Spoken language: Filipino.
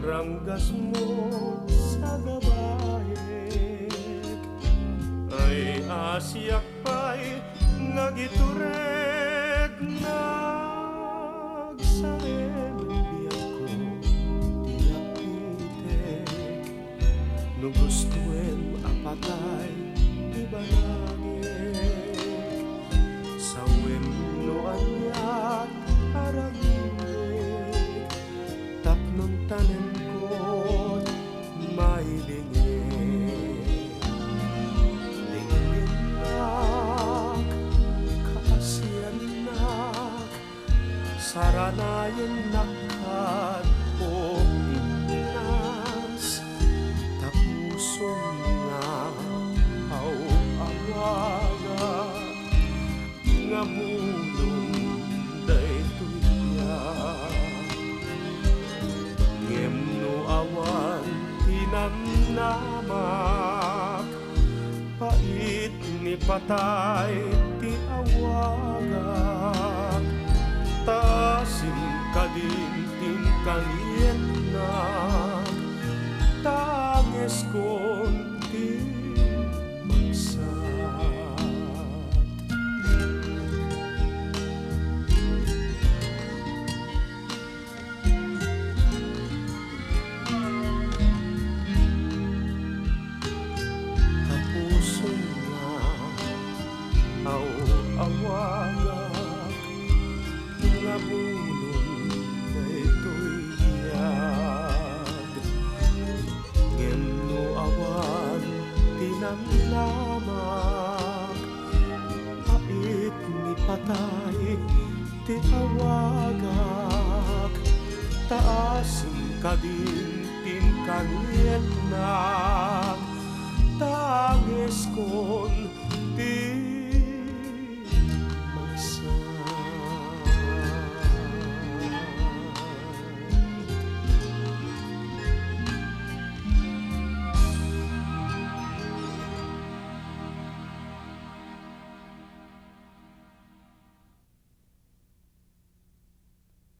ranggas mo sa gabayek ay asyak pa'y ngagitureg nagsaem biyak ko tinapitek no gustuem apatay ibanagek sawem no anyat aragindek tapnon tanem ko may lingit lingit kaasyanak saranayan nakad o inas tapusong nga awaga nga mulong ngemno awan tinamnamak pait ni patay ti awagak tasim kadintin kangyen na tanges konti magsat awagak nga bulong na ito'y hiyag ngemno awan tinamlamak pait ni patay ti awagak taasim kadintin kanyen na tanges kon ti